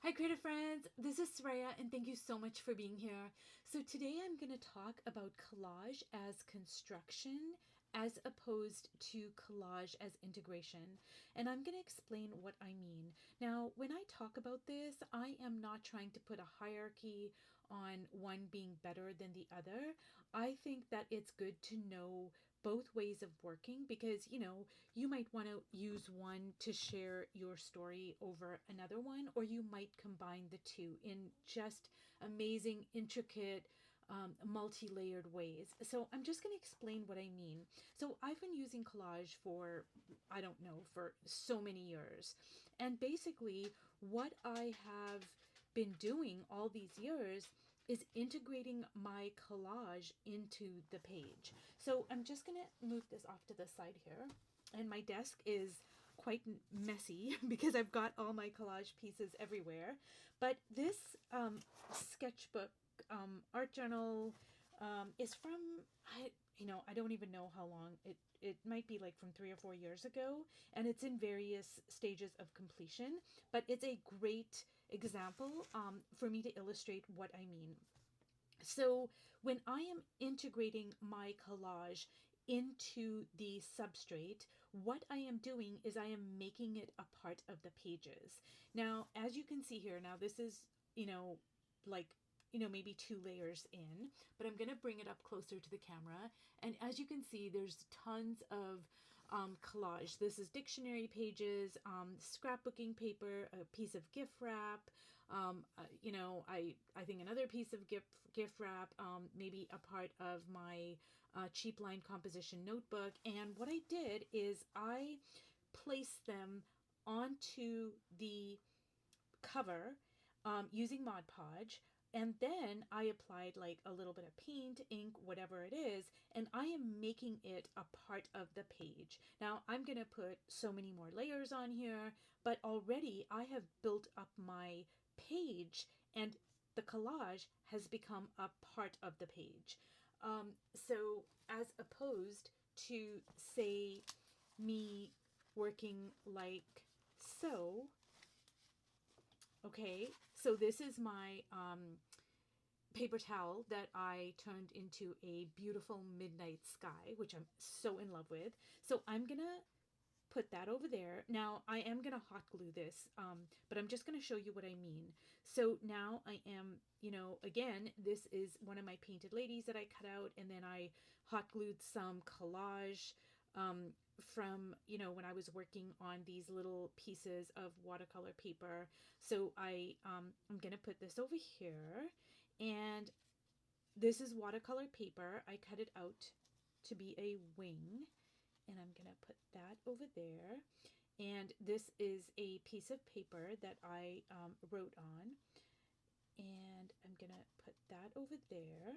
Hi, creative friends. This is Soraya, and thank you so much for being here. So, today I'm going to talk about collage as construction as opposed to collage as integration. And I'm going to explain what I mean. Now, when I talk about this, I am not trying to put a hierarchy on one being better than the other. I think that it's good to know both ways of working because you might want to use one to share your story over another one, or you might combine the two in just amazing, intricate, multi-layered ways. So I'm just going to explain what I mean. So I've been using collage for, I don't know, for so many years. And basically what I have been doing all these years is integrating my collage into the page. So I'm just going to move this off to the side here. And my desk is quite messy because I've got all my collage pieces everywhere. But this sketchbook art journal is from, I don't even know how long it might be, like from 3 or 4 years ago, and it's in various stages of completion, but it's a great example for me to illustrate what I mean. So when I am integrating my collage into the substrate, what I am doing is I am making it a part of the pages. Now, as you can see here, now this is, like, maybe 2 layers in, but I'm going to bring it up closer to the camera. And as you can see, there's tons of collage. This is dictionary pages, scrapbooking paper, a piece of gift wrap, I think another piece of gift wrap, maybe a part of my cheap line composition notebook. And what I did is I placed them onto the cover using Mod Podge. And then I applied like a little bit of paint, ink, whatever it is, and I am making it a part of the page. Now I'm going to put so many more layers on here, but already I have built up my page and the collage has become a part of the page. So as opposed to, say, me working like so. Okay, so this is my paper towel that I turned into a beautiful midnight sky, which I'm so in love with. So I'm gonna put that over there. Now I am gonna hot glue this, but I'm just gonna show you what I mean. So now I am, again, this is one of my painted ladies that I cut out, and then I hot glued some collage from when I was working on these little pieces of watercolor paper. So I'm gonna put this over here, and this is watercolor paper. I cut it out to be a wing, and I'm gonna put that over there. And this is a piece of paper that I wrote on, and I'm gonna put that over there,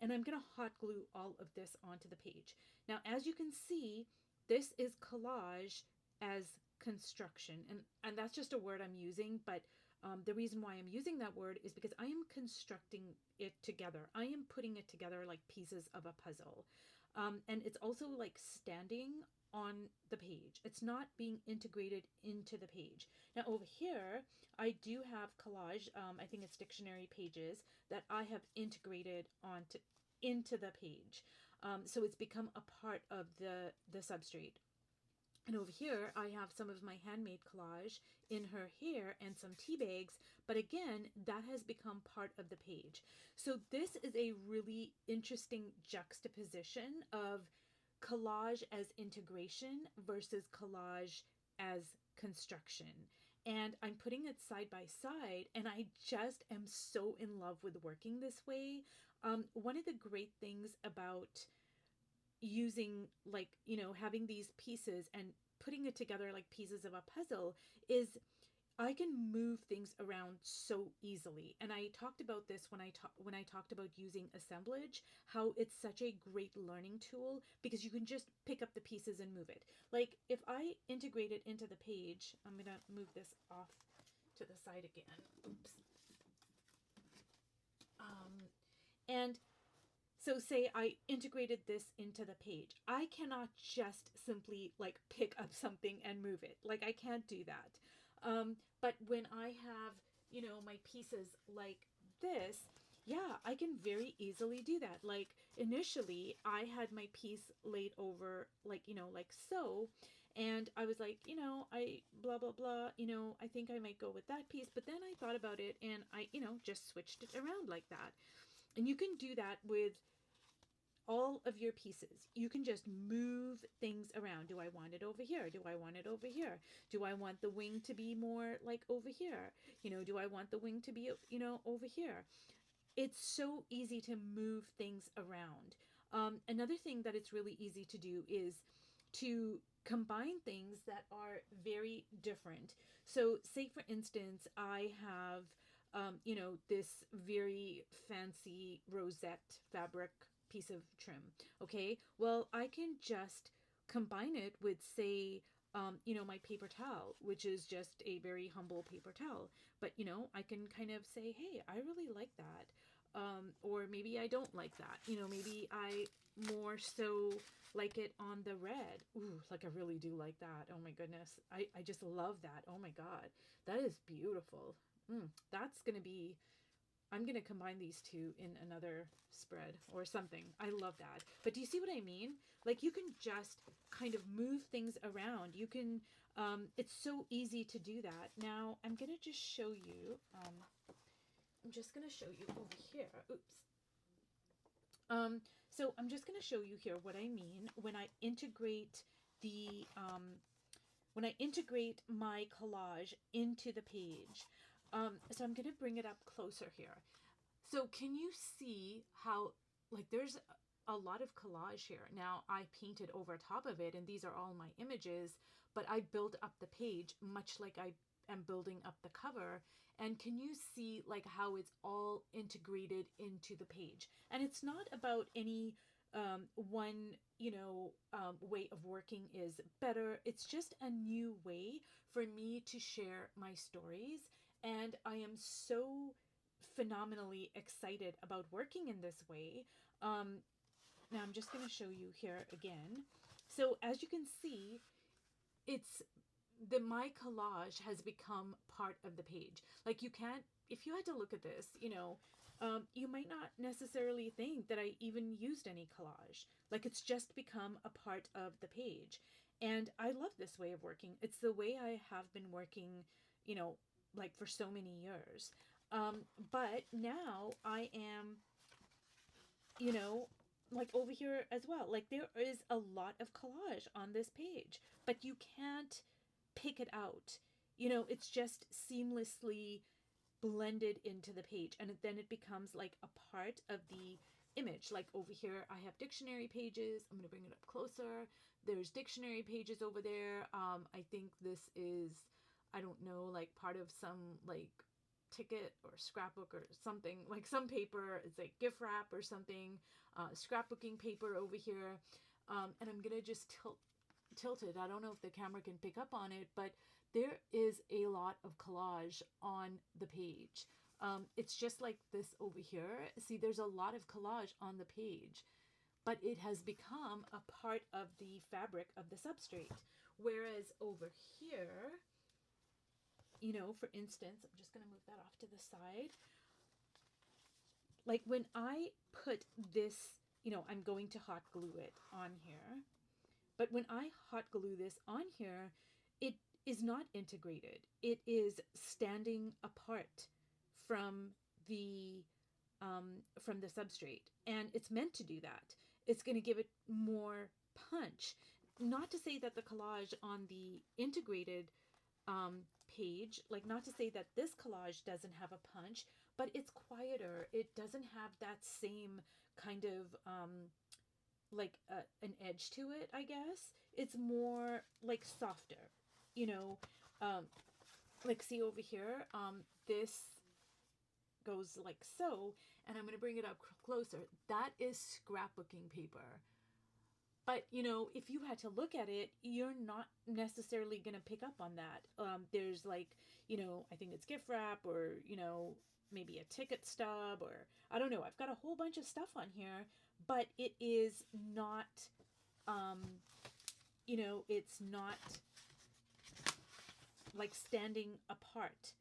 and I'm gonna hot glue all of this onto the page. Now, as you can see, this is collage as construction, and that's just a word I'm using, but the reason why I'm using that word is because I am constructing it together. I am putting it together like pieces of a puzzle. And it's also like standing on the page. It's not being integrated into the page. Now over here, I do have collage. I think it's dictionary pages that I have integrated into the page. So it's become a part of the substrate. And over here, I have some of my handmade collage in her hair and some tea bags. But again, that has become part of the page. So this is a really interesting juxtaposition of collage as integration versus collage as construction. And I'm putting it side by side, and I just am so in love with working this way. One of the great things about using, like, having these pieces and putting it together like pieces of a puzzle is I can move things around so easily. And I talked about this when I talked about using assemblage, how it's such a great learning tool because you can just pick up the pieces and move it. Like if I integrate it into the page, I'm going to move this off to the side again. Oops. And so say I integrated this into the page. I cannot just simply like pick up something and move it. Like I can't do that. But when I have you know, my pieces like this, yeah, I can very easily do that. Like initially I had my piece laid over like, you know, like so, and I was like, you know, I blah blah blah, you know, I think I might go with that piece, but then I thought about it and I, you know, just switched it around like that. And you can do that with all of your pieces. You can just move things around. Do I want it over here? Do I want it over here? Do I want the wing to be more like over here? You know, do I want the wing to be, you know, over here? It's so easy to move things around. Another thing that it's really easy to do is to combine things that are very different. So, say for instance, I have, you know, this very fancy rosette fabric piece of trim. Okay, well, I can just combine it with, say, you know, my paper towel, which is just a very humble paper towel. But, you know, I can kind of say, hey, I really like that. Or maybe I don't like that. You know, maybe I more so like it on the red. Ooh, like I really do like that. Oh my goodness. I just love that. Oh my God. That is beautiful. That's going to be, I'm going to combine these two in another spread or something. I love that. But do you see what I mean? Like you can just kind of move things around. You can, it's so easy to do that. Now I'm going to just show you, I'm just going to show you over here. Oops. So I'm just going to show you here what I mean when I integrate the, when I integrate my collage into the page. So I'm going to bring it up closer here. So can you see how, like, there's a lot of collage here. Now I painted over top of it and these are all my images, but I built up the page much like I am building up the cover. And can you see like how it's all integrated into the page? And it's not about any one, you know, way of working is better. It's just a new way for me to share my stories. And I am so phenomenally excited about working in this way. Now I'm just going to show you here again. So as you can see, it's my collage has become part of the page. Like you can't, if you had to look at this, you know, you might not necessarily think that I even used any collage. Like it's just become a part of the page. And I love this way of working. It's the way I have been working, you know, like for so many years. But now I am, you know, like over here as well. Like there is a lot of collage on this page, but you can't pick it out. You know, it's just seamlessly blended into the page and then it becomes like a part of the image. Like over here I have dictionary pages. I'm going to bring it up closer. There's dictionary pages over there. I think this is, I don't know, like part of some like ticket or scrapbook or something, like some paper. It's like gift wrap or something. Scrapbooking paper over here. And I'm gonna just tilt it. I don't know if the camera can pick up on it, but there is a lot of collage on the page. It's just like this over here. See, there's a lot of collage on the page, but it has become a part of the fabric of the substrate. Whereas over here, you know, for instance, I'm just going to move that off to the side. Like when I put this, you know, I'm going to hot glue it on here. But when I hot glue this on here, it is not integrated. It is standing apart from the substrate, and it's meant to do that. It's going to give it more punch. Not to say that the collage on the integrated page, like not to say that this collage doesn't have a punch, but it's quieter. It doesn't have that same kind of like an edge to it, I guess. It's more like softer, you know. Like see over here, this goes like so, and I'm going to bring it up closer. That is scrapbooking paper. But, you know, if you had to look at it, you're not necessarily going to pick up on that. There's like, you know, I think it's gift wrap or, you know, maybe a ticket stub or I don't know. I've got a whole bunch of stuff on here, but it is not, you know, it's not like standing apart.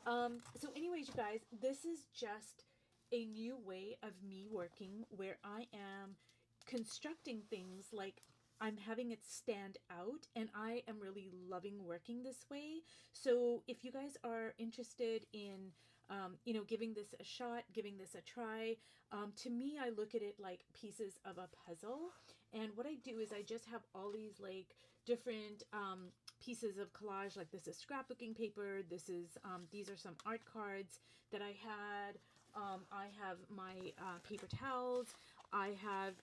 So anyways, you guys, this is just a new way of me working where I am constructing things like I'm having it stand out, and I am really loving working this way. So if you guys are interested in giving this a shot, giving this a try, to me, I look at it like pieces of a puzzle. And what I do is I just have all these like different pieces of collage. Like this is scrapbooking paper. This is these are some art cards that I had. I have my paper towels. I have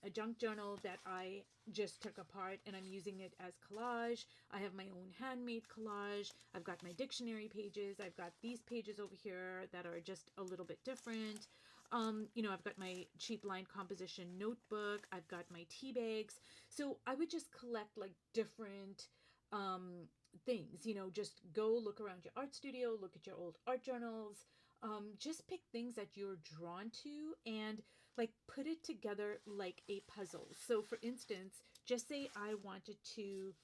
a junk journal that I just took apart and I'm using it as collage. I have my own handmade collage. I've got my dictionary pages. I've got these pages over here that are just a little bit different. I've got my cheap line composition notebook. I've got my tea bags. So I would just collect like different things, just go look around your art studio, look at your old art journals, just pick things that you're drawn to and like put it together like a puzzle. So for instance, just say I wanted to,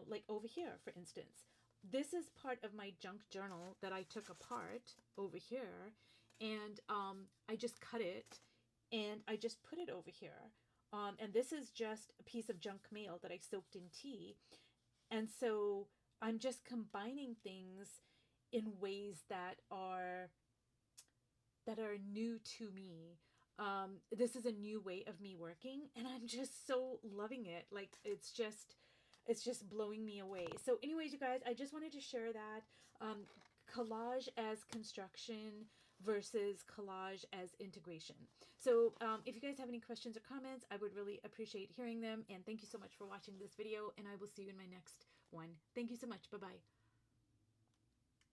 like over here, for instance, this is part of my junk journal that I took apart over here, and I just cut it and I just put it over here. And this is just a piece of junk mail that I soaked in tea. And so I'm just combining things in ways that are new to me. This is a new way of me working, and I'm just so loving it. Like it's just blowing me away. So, anyways, you guys, I just wanted to share that collage as construction versus collage as integration. So, if you guys have any questions or comments, I would really appreciate hearing them. And thank you so much for watching this video, and I will see you in my next one. Thank you so much. Bye bye.